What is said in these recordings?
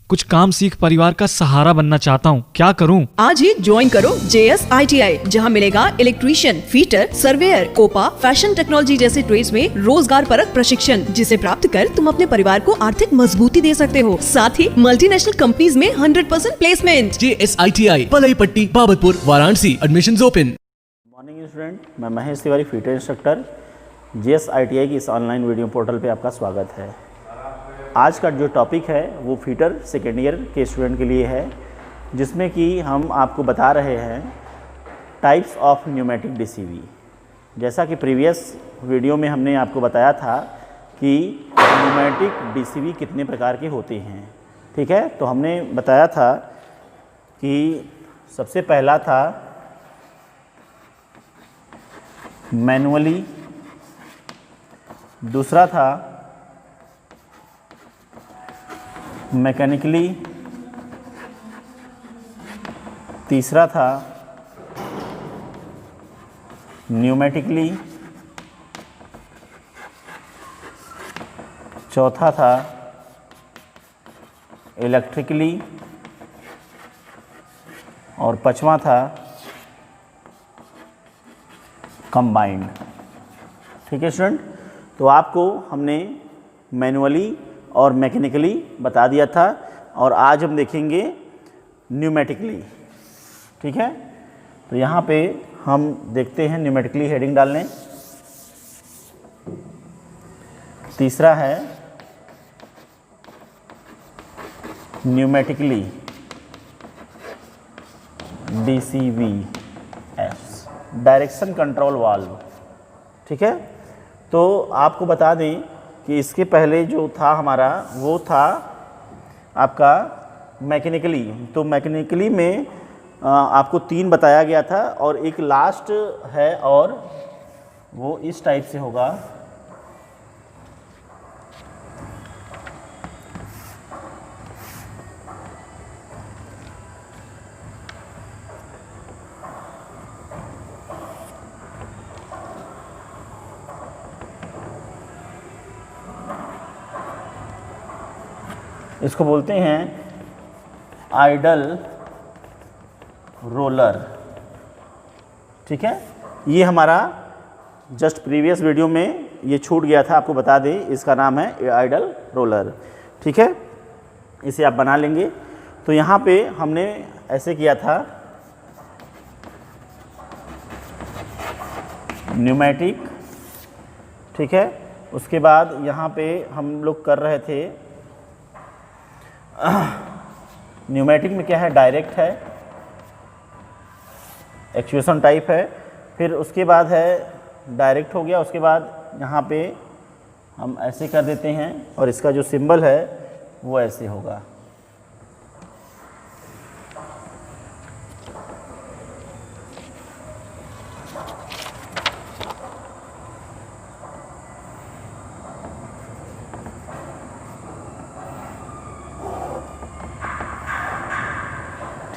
कुछ काम सीख परिवार का सहारा बनना चाहता हूँ, क्या करूँ? आज ही ज्वाइन करो JSITI, जहां मिलेगा electrician, fitter, surveyor, COPA, fashion technology जैसे ट्रेड्स में रोजगार परक प्रशिक्षण, जिसे प्राप्त कर तुम अपने परिवार को आर्थिक मजबूती दे सकते हो। साथ ही मल्टीनेशनल कंपनीज में 100% placement. JSITI Palai Patti, Babatpur, Varanasi. Admissions open. Morning student, मैं Mahesh Tiwari, fitter instructor. JSITI की इस ऑनलाइन वीडियो पोर्टल पे आपका स्वागत है। आज का जो टॉपिक है वो फीटर सेकेंड ईयर के स्टूडेंट के लिए है, जिसमें कि हम आपको बता रहे हैं टाइप्स ऑफ न्यूमेटिक DCV। जैसा कि प्रीवियस वीडियो में हमने आपको बताया था कि न्यूमेटिक DCV कितने प्रकार के होते हैं, ठीक है। तो हमने बताया था कि सबसे पहला था मैनुअली, दूसरा था मैकेनिकली, तीसरा था न्यूमेटिकली, चौथा था इलेक्ट्रिकली और पांचवा था कंबाइंड। ठीक है स्टूडेंट, तो आपको हमने मैनुअली और मैकेनिकली बता दिया था और आज हम देखेंगे न्यूमेटिकली, ठीक है। तो यहाँ पे हम देखते हैं न्यूमेटिकली, हेडिंग डाल लें। तीसरा है pneumatically DCVS, direction control valve, ठीक है। तो आपको बता दें कि इसके पहले जो था हमारा वो था आपका मैकेनिकली। तो मैकेनिकली में आपको 3 बताया गया था और एक लास्ट है और वो इस टाइप से होगा। इसको बोलते हैं आइडल रोलर, ठीक है। ये हमारा जस्ट प्रीवियस वीडियो में ये छूट गया था, आपको बता दें इसका नाम है आइडल रोलर, ठीक है। इसे आप बना लेंगे। तो यहाँ पे हमने ऐसे किया था न्यूमेटिक, ठीक है। उसके बाद यहाँ पे हम लोग कर रहे थे न्यूमेटिक में क्या है, डायरेक्ट है, एक्चुएशन टाइप है। फिर उसके बाद है डायरेक्ट हो गया। उसके बाद यहाँ पे हम ऐसे कर देते हैं और इसका जो सिंबल है वो ऐसे होगा।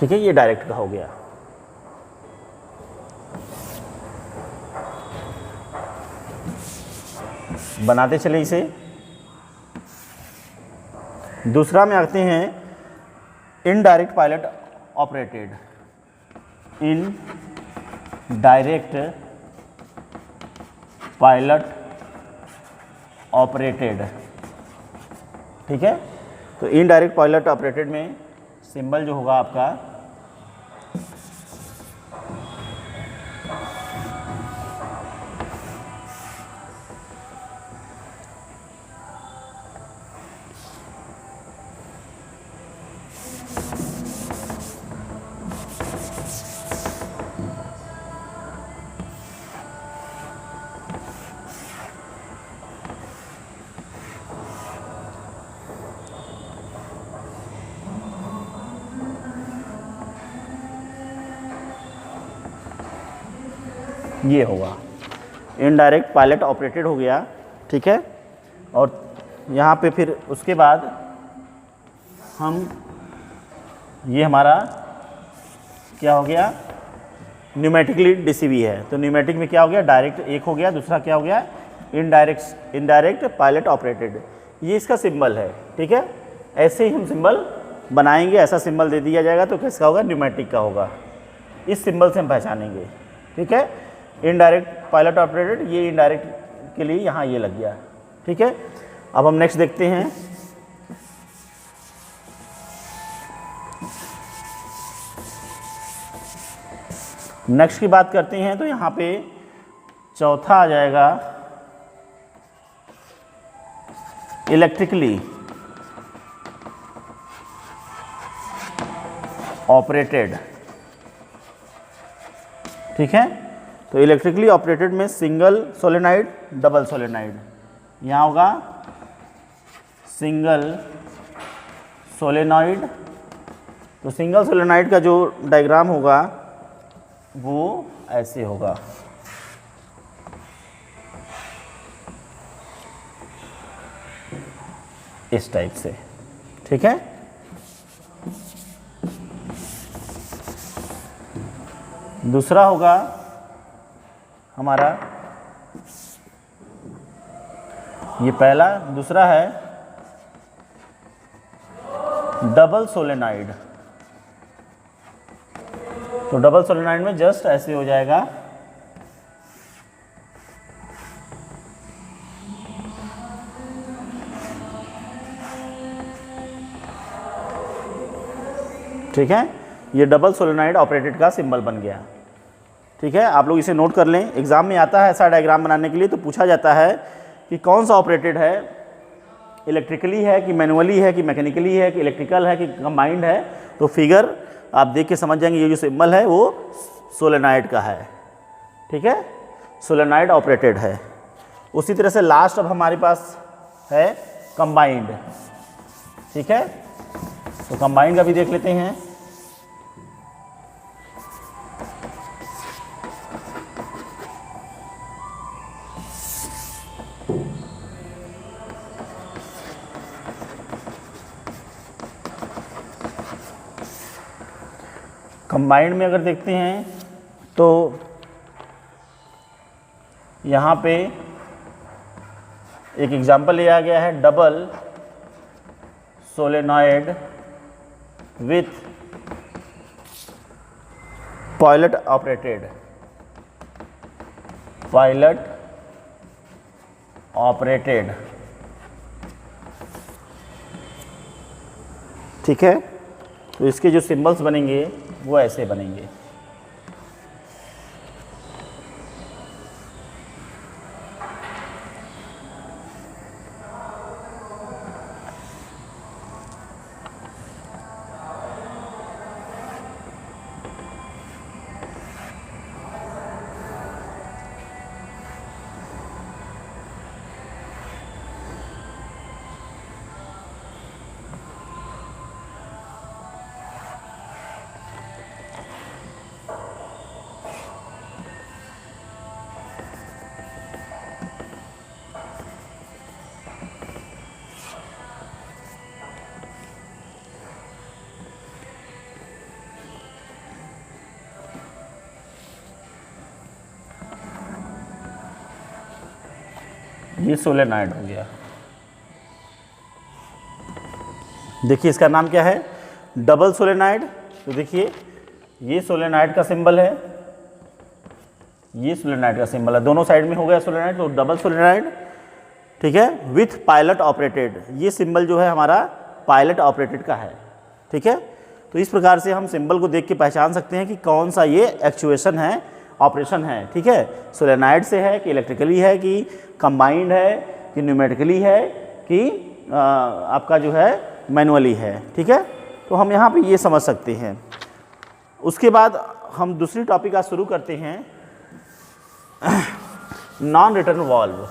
ठीक है, ये डायरेक्ट का हो गया। बनाते चले इसे। दूसरा में आते हैं indirect pilot operated, indirect pilot operated, ठीक है। तो इनडायरेक्ट पायलट ऑपरेटेड में सिंबल जो होगा आपका ये होगा, इनडायरेक्ट पायलट ऑपरेटेड हो गया, ठीक है। और यहाँ पे फिर उसके बाद हम ये हमारा क्या हो गया, न्यूमेटिकली DCV है। तो न्यूमेटिक में क्या हो गया, डायरेक्ट एक हो गया, दूसरा क्या हो गया इनडायरेक्ट पायलट ऑपरेटेड। ये इसका सिंबल है, ठीक है। ऐसे ही हम सिंबल बनाएंगे, ऐसा सिंबल दे दिया जाएगा तो किसका होगा, न्यूमेटिक का होगा। इस सिंबल से हम पहचानेंगे, ठीक है। इनडायरेक्ट पायलट ऑपरेटेड, ये इनडायरेक्ट के लिए यहाँ ये लग गया, ठीक है। अब हम नेक्स्ट देखते हैं। नेक्स्ट की बात करते हैं तो यहाँ पे चौथा आ जाएगा इलेक्ट्रिकली ऑपरेटेड, ठीक है। तो इलेक्ट्रिकली ऑपरेटेड में सिंगल सोलेनाइड, डबल सोलेनाइड, यहाँ होगा सिंगल सोलेनॉइड। तो सिंगल सोलेनॉइड का जो डायग्राम होगा वो ऐसे होगा, इस टाइप से, ठीक है। दूसरा होगा हमारा, ये पहला, दूसरा है डबल सोलेनाइड। तो डबल सोलेनाइड में जस्ट ऐसे हो जाएगा, ठीक है। ये डबल सोलेनाइड ऑपरेटेड का सिंबल बन गया, ठीक है। आप लोग इसे नोट कर लें, एग्जाम में आता है ऐसा डायग्राम बनाने के लिए। तो पूछा जाता है कि कौन सा ऑपरेटेड है, इलेक्ट्रिकली है कि मैनुअली है कि मैकेनिकली है कि इलेक्ट्रिकल है कि कंबाइंड है। तो फिगर आप देख के समझ जाएंगे, ये जो सिंबल है वो सोलेनाइड का है, ठीक है, सोलेनाइड ऑपरेटेड है। उसी तरह से लास्ट अब हमारे पास है कंबाइंड, ठीक है। तो कंबाइंड का भी देख लेते हैं। कंबाइंड में अगर देखते हैं तो यहाँ पे एक एग्जांपल लिया गया है, double solenoid with pilot operated, pilot operated, ठीक है। तो इसके जो सिंबल्स बनेंगे वो ऐसे बनेंगे। ये सोलेनॉइड हो गया। देखिए इसका नाम क्या है, डबल सोलेनॉइड। तो देखिए ये सोलेनॉइड का सिंबल है, ये सोलेनॉइड का सिंबल है, दोनों साइड में हो गया सोलेनॉइड, तो डबल सोलेनॉइड, ठीक है, विथ पायलट ऑपरेटेड। ये सिंबल जो है हमारा पायलट ऑपरेटेड का है, ठीक है। तो इस प्रकार से हम सिंबल को देख के पहचान सकते हैं कि कौन सा ये एक्चुएशन है, ऑपरेशन है, ठीक है। सोलेनॉइड से है कि इलेक्ट्रिकली है कि कंबाइंड है कि न्यूमेटिकली है कि आपका जो है मैनुअली है, ठीक है। तो हम यहाँ पे ये समझ सकते हैं। उसके बाद हम दूसरी टॉपिक आज शुरू करते हैं, non return valve.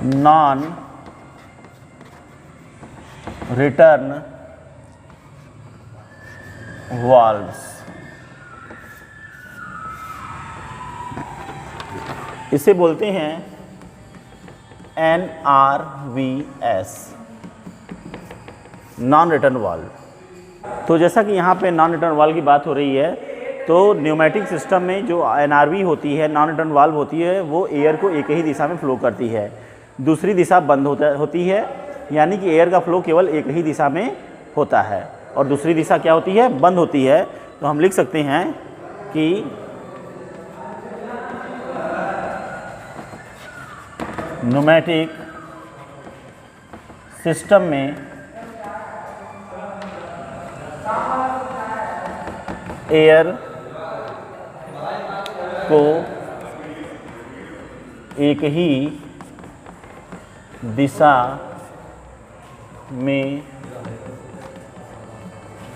Non return valves, इसे बोलते हैं NRVS, नॉन रिटर्न वाल्व। तो जैसा कि यहाँ पे नॉन रिटर्न वाल्व की बात हो रही है, तो न्यूमेटिक सिस्टम में जो NRV होती है, नॉन रिटर्न वाल्व होती है, वो एयर को एक ही दिशा में फ्लो करती है, दूसरी दिशा बंद होती है, यानी कि एयर का फ्लो केवल एक ही दिशा में होता है और दूसरी दिशा क्या होती है, बंद होती है। तो हम लिख सकते हैं कि न्यूमेटिक सिस्टम में एयर को एक ही दिशा में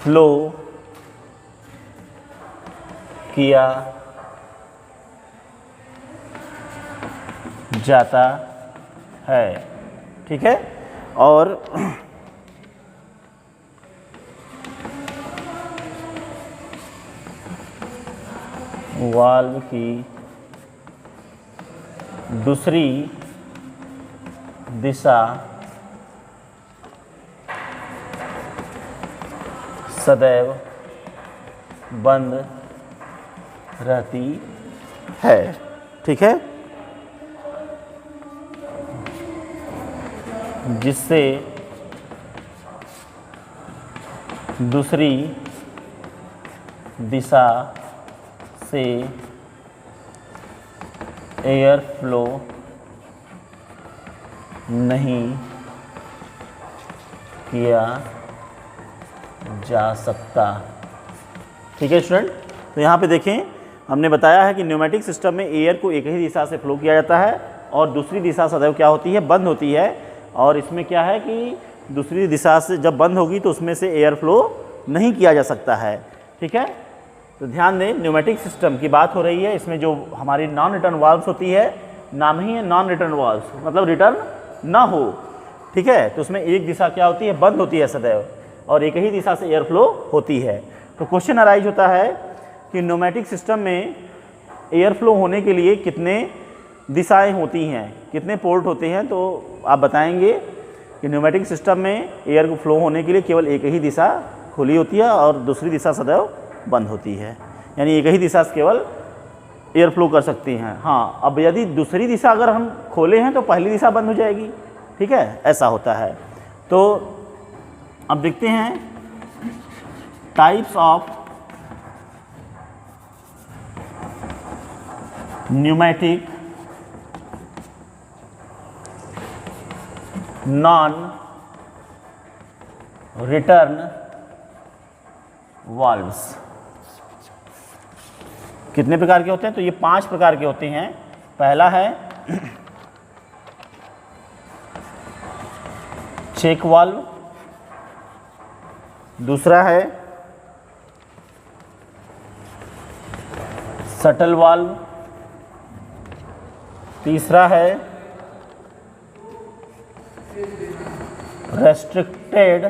फ्लो किया जाता है। ठीक है, और वाल्व की दूसरी दिशा सदैव बंद रहती है। ठीक है, जिससे दूसरी दिशा से एयर फ्लो नहीं किया जा सकता। ठीक है स्टूडेंट, तो यहाँ पे देखें, हमने बताया है कि न्यूमेटिक सिस्टम में एयर को एक ही दिशा से फ्लो किया जाता है और दूसरी दिशा सदैव क्या होती है, बंद होती है। और इसमें क्या है कि दूसरी दिशा से जब बंद होगी तो उसमें से एयर फ्लो नहीं किया जा सकता है। ठीक है, तो ध्यान दें, न्यूमेटिक सिस्टम की बात हो रही है। इसमें जो हमारी नॉन रिटर्न वाल्व्स होती है, नाम ही है नॉन रिटर्न वाल्व्स, मतलब रिटर्न ना हो। ठीक है, तो उसमें एक दिशा क्या होती है, बंद होती है सदैव, और एक ही दिशा से एयर फ्लो होती है। तो क्वेश्चन अराइज होता है कि न्यूमेटिक सिस्टम में एयर फ्लो होने के लिए कितने दिशाएं होती हैं, कितने पोर्ट होते हैं। तो आप बताएंगे कि न्यूमेटिक सिस्टम में एयर को फ्लो होने के लिए केवल एक ही दिशा खुली होती है और दूसरी दिशा सदैव बंद होती है, यानी एक ही दिशा से केवल एयर फ्लो कर सकती हैं। हाँ, अब यदि दूसरी दिशा अगर हम खोले हैं तो पहली दिशा बंद हो जाएगी। ठीक है, ऐसा होता है। तो अब देखते हैं types of pneumatic non return valves कितने प्रकार के होते हैं, तो ये 5 प्रकार के होते हैं। पहला है चेक वाल्व, दूसरा है शटल वाल्व, तीसरा है रेस्ट्रिक्टेड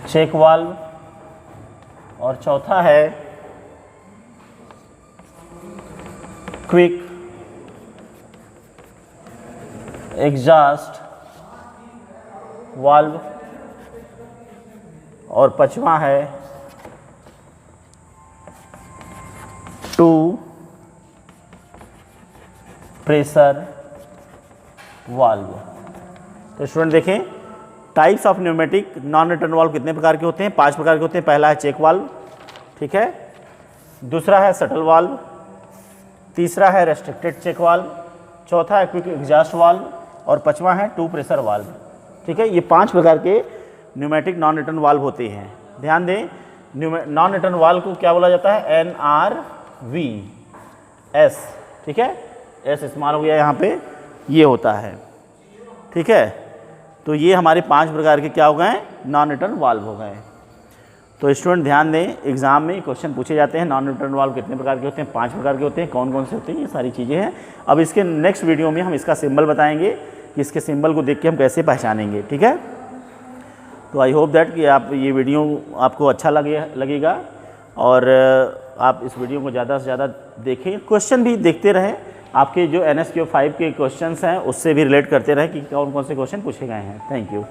चेक वाल्व, और चौथा है क्विक एग्जॉस्ट वाल्व, और पांचवा है टू प्रेशर वाल्व। तो स्टूडेंट देखें, types of pneumatic non return valve कितने प्रकार के होते हैं, 5 प्रकार के होते हैं। पहला है चेक वाल्व, ठीक है, दूसरा है शटल वाल्व, तीसरा है रेस्ट्रिक्टेड चेक वाल्व, चौथा है क्विक एग्जॉस्ट वाल्व, और पांचवा है टू प्रेशर वाल्व। ठीक है, ये 5 प्रकार के न्यूमेटिक नॉन रिटर्न वाल्व होते हैं। ध्यान दें, नॉन रिटर्न वाल्व को क्या बोला जाता है, NRVS। ठीक है, एस इस्तेमाल हो गया यहाँ पे, ये होता है। ठीक है, तो ये हमारे 5 प्रकार के क्या हो गए, नॉन रिटर्न वाल्व हो गए। तो स्टूडेंट ध्यान दें, एग्जाम में क्वेश्चन पूछे जाते हैं नॉन रिटर्न वाल्व कितने प्रकार के होते हैं, 5 प्रकार के होते हैं, कौन कौन से होते हैं, ये सारी चीज़ें हैं। अब इसके नेक्स्ट वीडियो में हम इसका सिंबल बताएंगे कि इसके सिंबल को देख के हम कैसे पहचानेंगे। ठीक है, तो आई होप दैट कि आप ये वीडियो आपको अच्छा लगेगा और आप इस वीडियो को ज़्यादा से ज़्यादा देखें, क्वेश्चन भी देखते रहें। आपके जो NSQ 5 के क्वेश्चंस हैं उससे भी रिलेट करते रहें कि कौन कौन से क्वेश्चन पूछे गए हैं। Thank you.